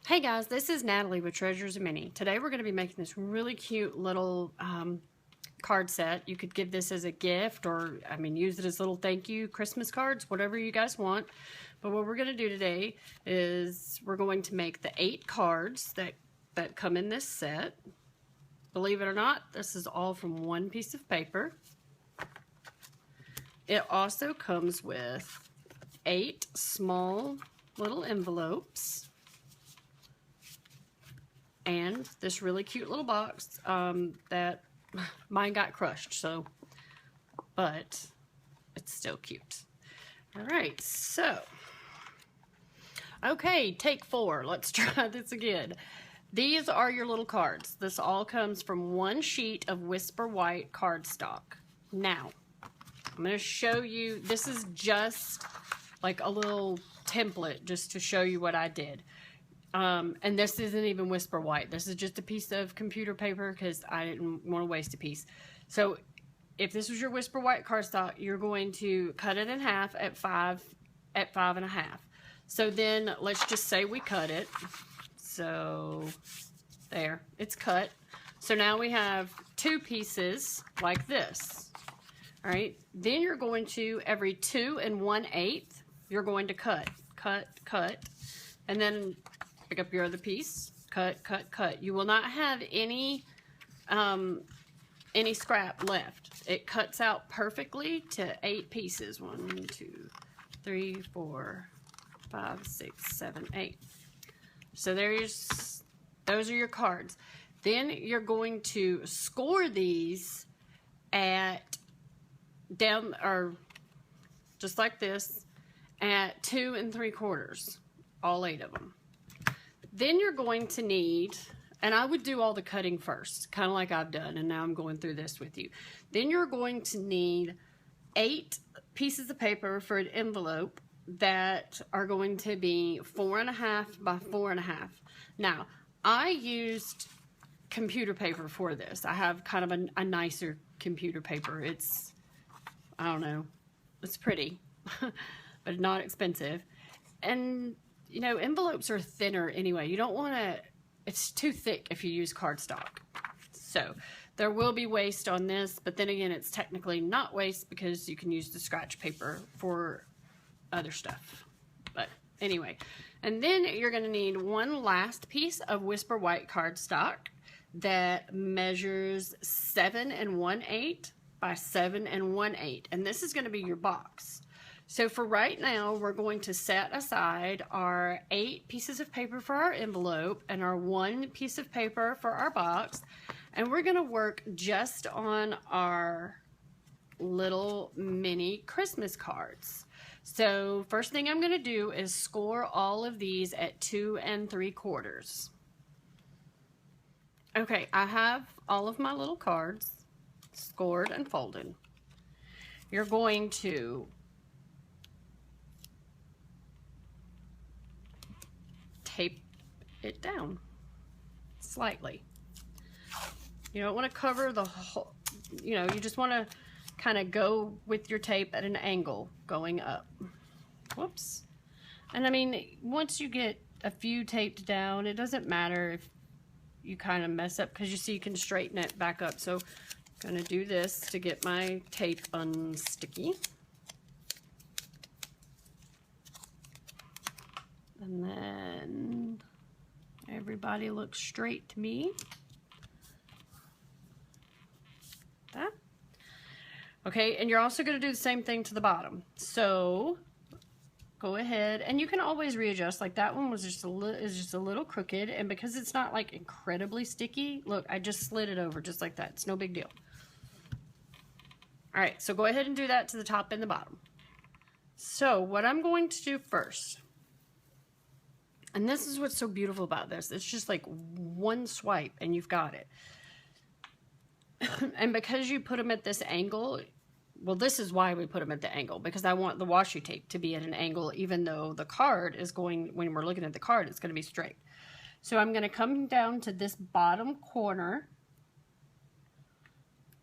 Hey guys, this is Natalie with Treasures of Mini. Today we're going to be making this really cute little card set. You could give this as a gift or, use it as little thank you Christmas cards, whatever you guys want. But what we're going to do today is we're going to make the 8 cards that come in this set. Believe it or not, this is all from one piece of paper. It also comes with 8 small little envelopes. And this really cute little box that mine got crushed, but it's still cute. All right, so, okay, take 4. Let's try this again. These are your little cards. This all comes from one sheet of Whisper White cardstock. Now, I'm going to show you, this is just like a little template just to show you what I did. And this isn't even Whisper White. This is just a piece of computer paper because I didn't want to waste a piece. So if this was your Whisper White cardstock, you're going to cut it in half at 5.5. So then let's just say we cut it. So there, it's cut. So now we have 2 pieces like this. All right. Then you're going to, every 2 1/8, you're going to cut, and then pick up your other piece, cut. You will not have any scrap left. It cuts out perfectly to 8 pieces. 1, 2, 3, 4, 5, 6, 7, 8. So those are your cards. Then you're going to score these at just like this, at 2 3/4, all 8 of them. Then you're going to need, and I would do all the cutting first, kind of like I've done, and now I'm going through this with you. Then you're going to need 8 pieces of paper for an envelope that are going to be 4.5 by 4.5. Now, I used computer paper for this. I have kind of a nicer computer paper. It's, I don't know, it's pretty, but not expensive. And you know, envelopes are thinner anyway. You don't want to, it's too thick if you use cardstock. So there will be waste on this, but then again, it's technically not waste because you can use the scratch paper for other stuff. But anyway, and then you're going to need one last piece of Whisper White cardstock that measures 7 1/8 by 7 1/8. And this is going to be your box. So for right now, we're going to set aside our 8 pieces of paper for our envelope and our 1 piece of paper for our box. And we're going to work just on our little mini Christmas cards. So first thing I'm going to do is score all of these at 2 3/4. Okay, I have all of my little cards scored and folded. You're going to tape it down slightly. You don't want to cover the whole, you just want to kind of go with your tape at an angle going up. Whoops. And I mean, once you get a few taped down, it doesn't matter if you kind of mess up because you see you can straighten it back up. So I'm going to do this to get my tape unsticky. And then everybody looks straight to me. That. Okay, and you're also going to do the same thing to the bottom. So go ahead, and you can always readjust. Like that one was just a little crooked, and because it's not like incredibly sticky, look, I just slid it over just like that. It's no big deal. All right, so go ahead and do that to the top and the bottom. So what I'm going to do first, and this is what's so beautiful about this. It's just like one swipe and you've got it. And because you put them at this angle, well, this is why we put them at the angle, because I want the washi tape to be at an angle, even though the card is going, when we're looking at the card, it's going to be straight. So I'm going to come down to this bottom corner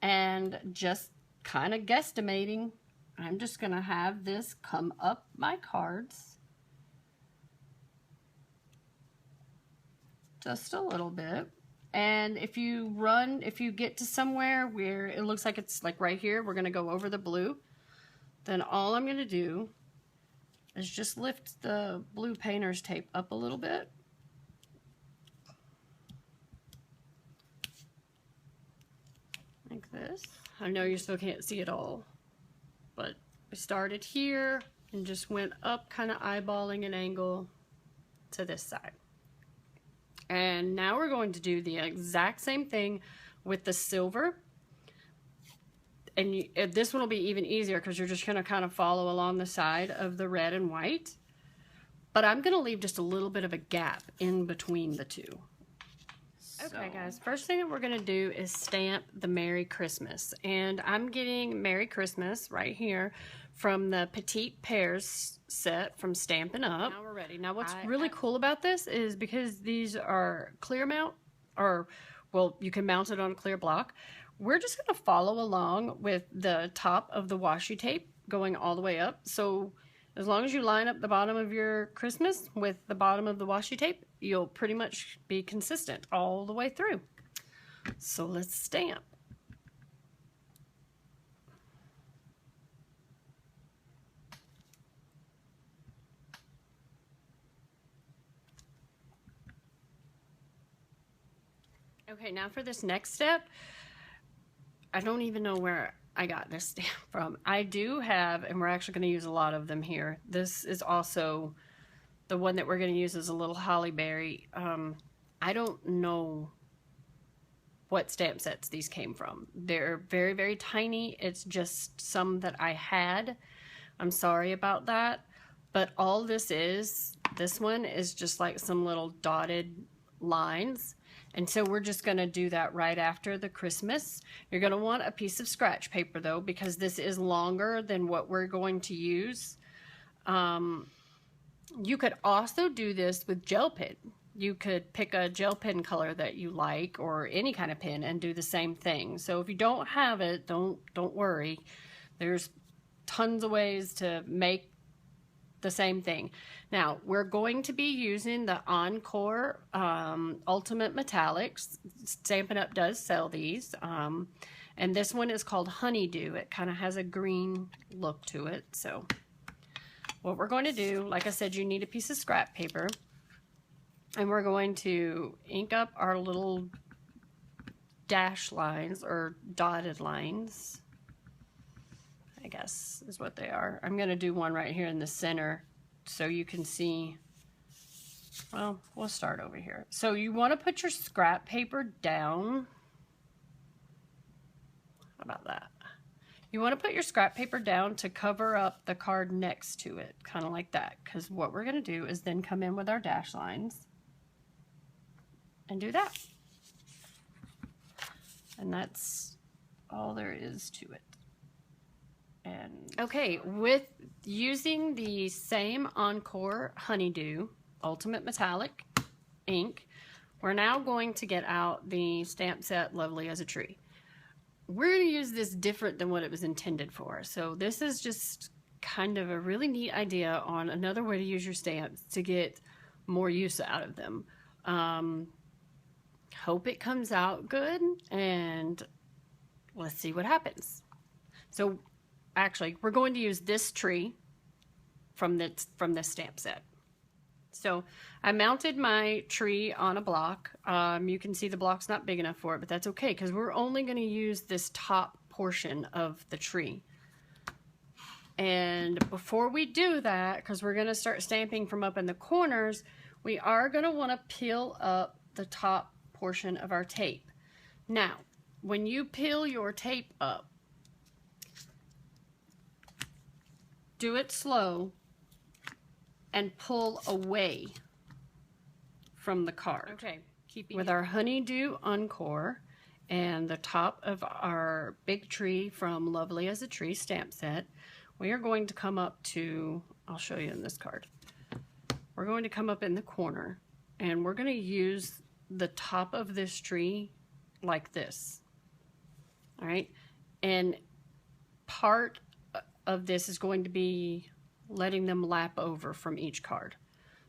and just kind of guesstimating, I'm just going to have this come up my cards just a little bit. And if you get to somewhere where it looks like it's like right here, we're going to go over the blue, then all I'm going to do is just lift the blue painter's tape up a little bit. Like this. I know you still can't see it all, but we started here and just went up, kind of eyeballing an angle to this side. And now we're going to do the exact same thing with the silver. And this one will be even easier because you're just going to kind of follow along the side of the red and white. But I'm going to leave just a little bit of a gap in between the two. Okay, guys, first thing that we're going to do is stamp the Merry Christmas. And I'm getting Merry Christmas right here from the Petite Pears set from Stampin' Up. Now we're ready. Now what's really cool about this is because these are clear mount, or, well, you can mount it on a clear block. We're just going to follow along with the top of the washi tape going all the way up. So as long as you line up the bottom of your Christmas with the bottom of the washi tape, you'll pretty much be consistent all the way through. So let's stamp. Okay, now for this next step, I don't even know where I got this stamp from. I do have, and we're actually going to use a lot of them here. This is also the one that we're going to use as a little holly berry. I don't know what stamp sets these came from. They're very, very tiny. It's just some that I had. I'm sorry about that. But all this one is just like some little dotted lines. And so we're just going to do that right after the Christmas. You're going to want a piece of scratch paper though, because this is longer than what we're going to use. You could also do this with gel pen. You could pick a gel pen color that you like, or any kind of pen, and do the same thing. So if you don't have it, don't worry. There's tons of ways to make the same thing. Now we're going to be using the Encore Ultimate Metallics. Stampin' Up does sell these, and this one is called Honeydew. It kind of has a green look to it. So what we're going to do, like I said, you need a piece of scrap paper, and we're going to ink up our little dash lines, or dotted lines, I guess is what they are. I'm going to do one right here in the center so you can see. Well, we'll start over here. So you want to put your scrap paper down. How about that? You want to put your scrap paper down to cover up the card next to it, kind of like that, because what we're going to do is then come in with our dash lines and do that. And that's all there is to it. And okay, with using the same Encore Honeydew Ultimate Metallic ink, we're now going to get out the stamp set Lovely as a Tree. We're going to use this different than what it was intended for. So this is just kind of a really neat idea on another way to use your stamps to get more use out of them. Hope it comes out good, and let's see what happens. So actually, we're going to use this tree from this stamp set. So I mounted my tree on a block. You can see the block's not big enough for it, but that's okay because we're only going to use this top portion of the tree. And before we do that, because we're going to start stamping from up in the corners, we are going to want to peel up the top portion of our tape. Now, when you peel your tape up, do it slow and pull away from the card. Okay, with our Honeydew Encore and the top of our big tree from Lovely as a Tree stamp set, we are going to come up to, I'll show you in this card. We're going to come up in the corner, and we're going to use the top of this tree like this. All right, and part of this is going to be letting them lap over from each card.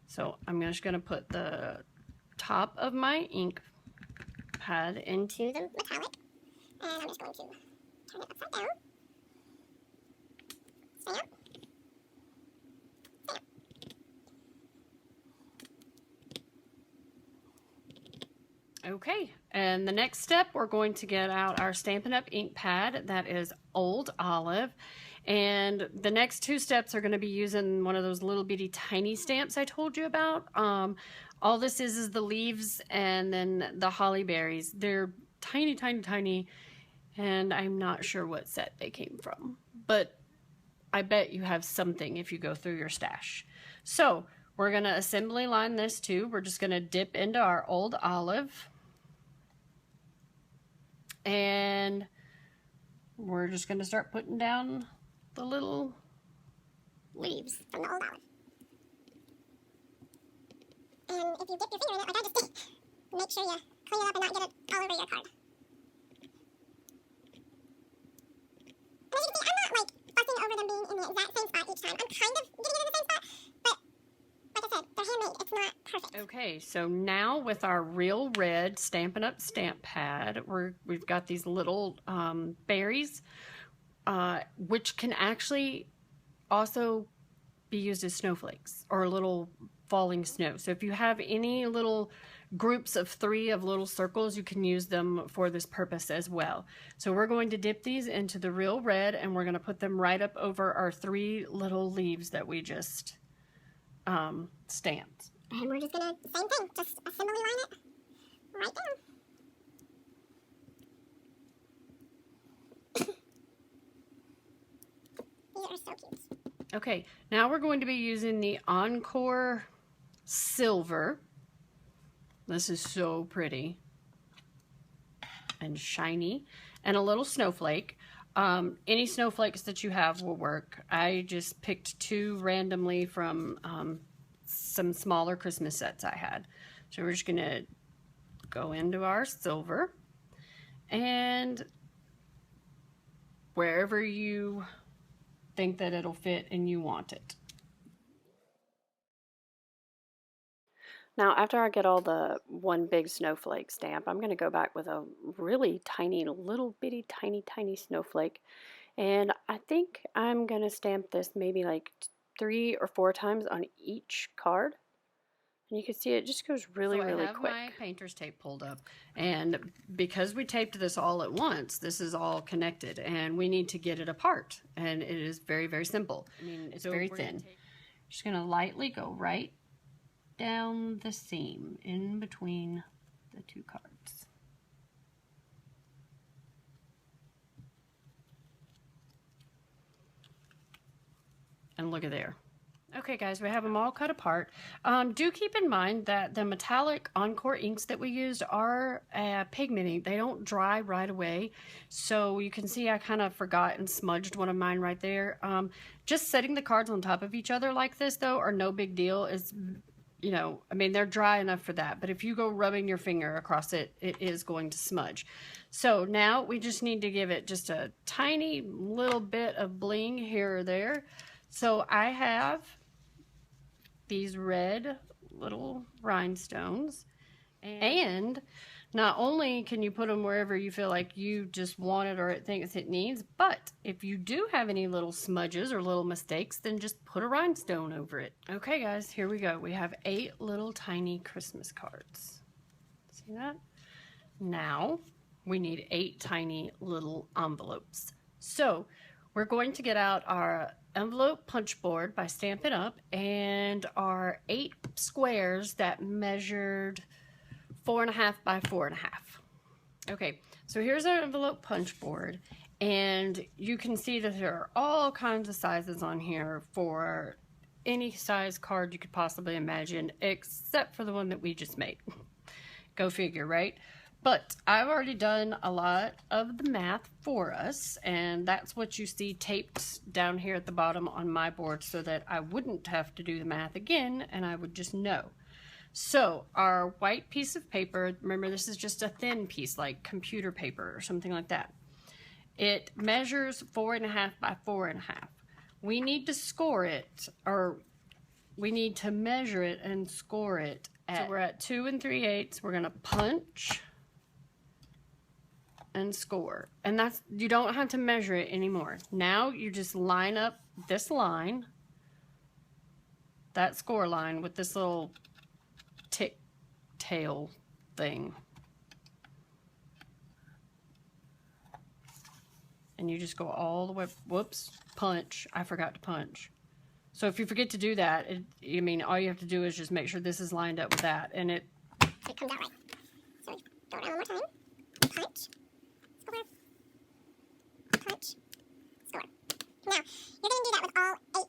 So I'm just going to put the top of my ink pad into the metallic. And I'm just going to turn it upside down. Stamp. Stamp. Okay, and the next step, we're going to get out our Stampin' Up! Ink pad. That is Old Olive. And the next two steps are going to be using one of those little bitty tiny stamps I told you about. All this is the leaves and then the holly berries. They're tiny, tiny, tiny, and I'm not sure what set they came from. But I bet you have something if you go through your stash. So we're going to assembly line this too. We're just going to dip into our Old Olive. And we're just going to start putting down the little leaves from the Old Olive. And if you dip your finger in it like I just did, make sure you clean it up and not get it all over your card. And as you can see, I'm not like fussing over them being in the exact same spot each time. I'm kind of getting it in the same spot, but like I said, they're handmade. It's not perfect. Okay, so now with our real red Stampin' Up! Stamp pad, we've got these little berries, which can actually also be used as snowflakes or little falling snow. So if you have any little groups of 3 of little circles, you can use them for this purpose as well. So we're going to dip these into the real red and we're going to put them right up over our 3 little leaves that we just stamped. And we're just going to, same thing, just assembly line it right down. These are so cute. Okay, now we're going to be using the Encore Silver. This is so pretty and shiny, and a little snowflake. Any snowflakes that you have will work. I just picked 2 randomly from some smaller Christmas sets I had. So we're just gonna go into our silver, and wherever you think that it'll fit and you want it. Now, after I get all the one big snowflake stamp, I'm going to go back with a really tiny, little bitty, tiny snowflake. And I think I'm going to stamp this maybe like 3 or 4 times on each card. And you can see it just goes really quick. I have my painter's tape pulled up. And because we taped this all at once, this is all connected. And we need to get it apart. And it is very simple. I mean, it's very thin. Just going to lightly go right down the seam in between the 2 cards. And look at there. Okay guys, we have them all cut apart. Do keep in mind that the metallic Encore inks that we used are pigmenting. They don't dry right away. So you can see I kind of forgot and smudged one of mine right there. Just setting the cards on top of each other like this though are no big deal. It's, you know, I mean, they're dry enough for that. But if you go rubbing your finger across it, it is going to smudge. So now we just need to give it just a tiny little bit of bling here or there. So I have these red little rhinestones, and not only can you put them wherever you feel like you just want it or it thinks it needs, but if you do have any little smudges or little mistakes, then just put a rhinestone over it. Okay guys, here we go. We have 8 little tiny Christmas cards. See that? Now we need 8 tiny little envelopes. So we're going to get out our envelope punch board by Stampin' Up! And our 8 squares that measured 4.5 by 4.5. Okay, so here's our envelope punch board, and you can see that there are all kinds of sizes on here for any size card you could possibly imagine, except for the one that we just made. Go figure, right? But I've already done a lot of the math for us, and that's what you see taped down here at the bottom on my board so that I wouldn't have to do the math again and I would just know. So our white piece of paper, remember this is just a thin piece like computer paper or something like that. It measures 4.5 by 4.5. We need to score it, or we need to measure it and score it. So we're at 2 3/8. We're gonna punch and score. And that's, you don't have to measure it anymore. Now you just line up this line, that score line, with this little tick tail thing. And you just go all the way, whoops, punch. I forgot to punch. So if you forget to do that, I mean, all you have to do is just make sure this is lined up with that, and it comes out right. So we go around one more time. Punch. Score. Punch. Score. Now, you're going to do that with all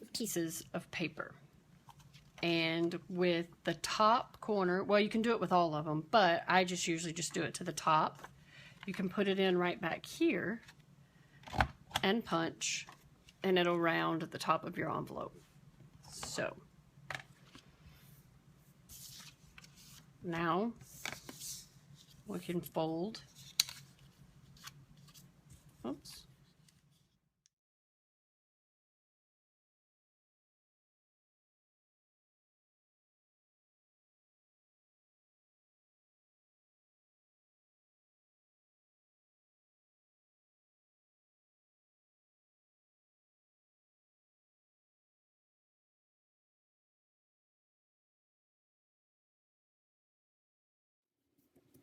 8 pieces of paper. And with the top corner, well, you can do it with all of them, but I just usually just do it to the top. You can put it in right back here and punch, and it'll round at the top of your envelope. So now we can fold. Oops.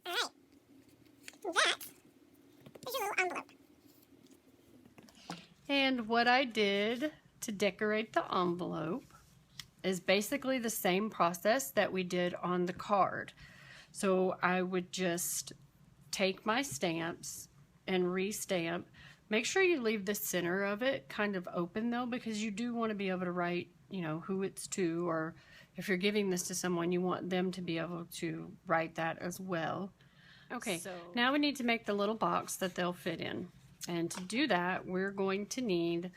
All right. That is your little envelope. And what I did to decorate the envelope is basically the same process that we did on the card. So I would just take my stamps and re-stamp. Make sure you leave the center of it kind of open though, because you do want to be able to write, you know, who it's to, or if you're giving this to someone, you want them to be able to write that as well. Okay, so now we need to make the little box that they'll fit in. And to do that, we're going to need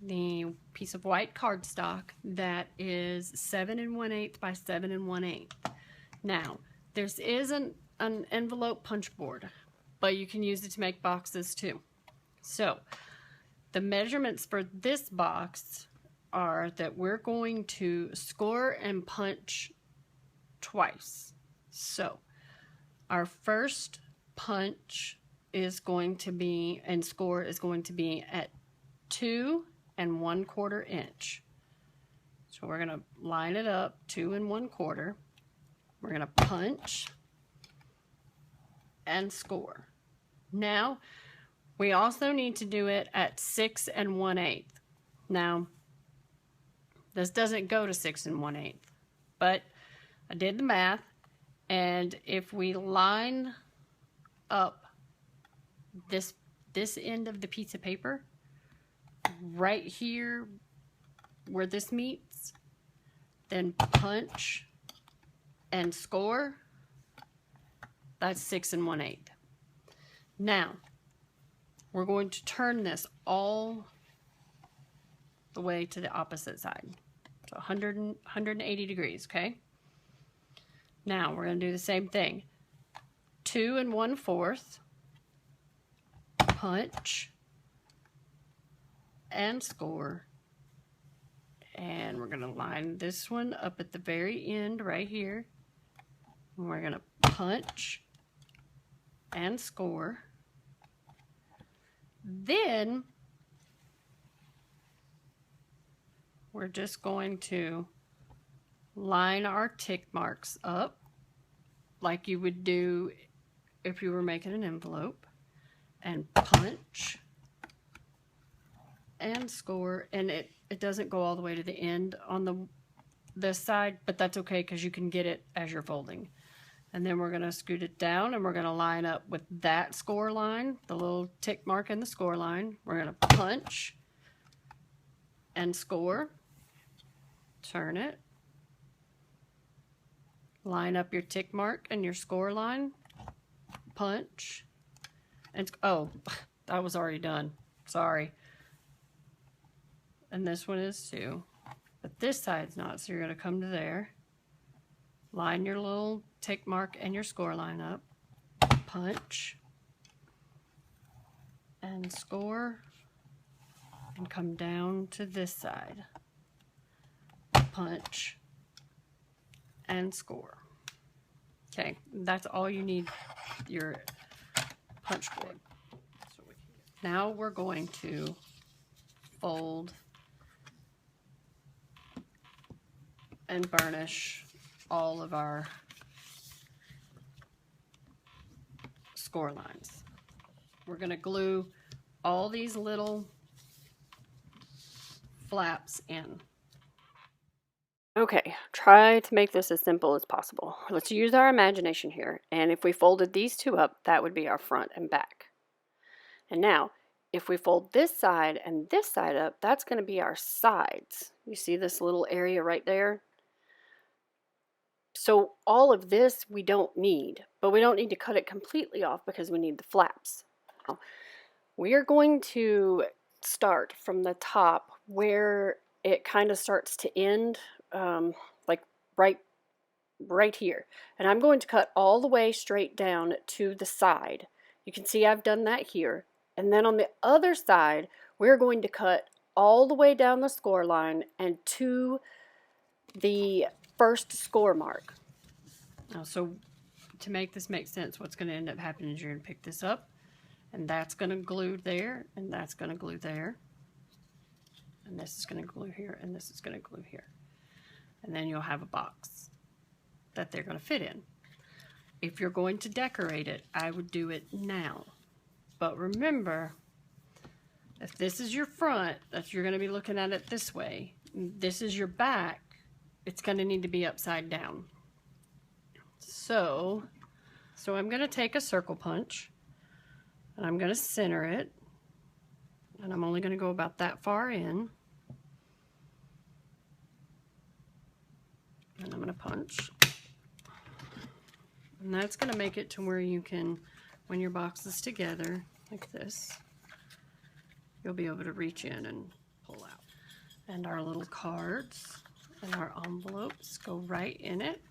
the piece of white cardstock that is 7 1/8 by 7 1/8. Now, this is an envelope punch board, but you can use it to make boxes too. So, the measurements for this box are that we're going to score and punch twice. So, our first punch is going to be, and score is going to be at 2 1/4 inch. So we're going to line it up 2 1/4. We're going to punch and score. Now, we also need to do it at 6 1/8. Now, this doesn't go to 6 1/8, but I did the math, and if we line up this end of the piece of paper right here where this meets, then punch and score, that's 6 1/8. Now we're going to turn this all the way to the opposite side, so 180 degrees. Okay, now we're going to do the same thing. 2 1/4, punch and score, and we're going to line this one up at the very end right here, and we're going to punch and score. Then we're just going to line our tick marks up like you would do if you were making an envelope, and punch and score. And it doesn't go all the way to the end on this side, but that's okay because you can get it as you're folding. And then we're going to scoot it down, and we're going to line up with that score line, the little tick mark in the score line. We're going to punch and score, turn it, line up your tick mark and your score line, punch, and oh, that was already done. Sorry. And this one is too, but this side's not. So you're going to come to there, line your little tick mark and your score line up, punch and score, and come down to this side, punch, and score. Okay, that's all you need your punch board. Now we're going to fold and burnish all of our score lines. We're going to glue all these little flaps in. Okay, try to make this as simple as possible. Let's use our imagination here. And if we folded these two up, that would be our front and back. And now, if we fold this side and this side up, that's going to be our sides. You see this little area right there? So all of this we don't need, but we don't need to cut it completely off because we need the flaps. Now, we are going to start from the top where it kind of starts to end, like right here. And I'm going to cut all the way straight down to the side. You can see I've done that here. And then on the other side, we're going to cut all the way down the score line and to the first score mark. Now, so to make this make sense, what's going to end up happening is you're going to pick this up, and that's going to glue there, and that's going to glue there, and this is going to glue here, and this is going to glue here. And then you'll have a box that they're going to fit in. If you're going to decorate it, I would do it now. But remember, if this is your front, if you're going to be looking at it this way, this is your back, it's going to need to be upside down. So I'm going to take a circle punch, and I'm going to center it, and I'm only going to go about that far in. And I'm going to punch. And that's going to make it to where you can, when your box is together, like this, you'll be able to reach in and pull out. And our little cards and our envelopes go right in it.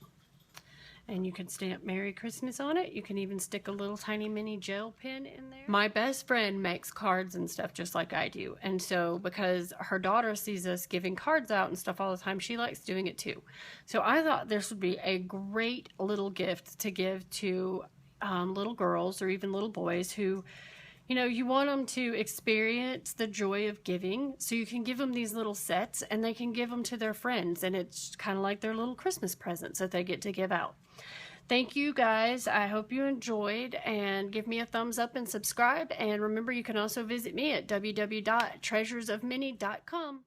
And you can stamp Merry Christmas on it. You can even stick a little tiny mini gel pen in there. My best friend makes cards and stuff just like I do. And so because her daughter sees us giving cards out and stuff all the time, she likes doing it too. So I thought this would be a great little gift to give to little girls or even little boys who, you know, you want them to experience the joy of giving. So you can give them these little sets and they can give them to their friends. And it's kind of like their little Christmas presents that they get to give out. Thank you guys. I hope you enjoyed, and give me a thumbs up and subscribe. And remember, you can also visit me at www.treasuresofmini.com.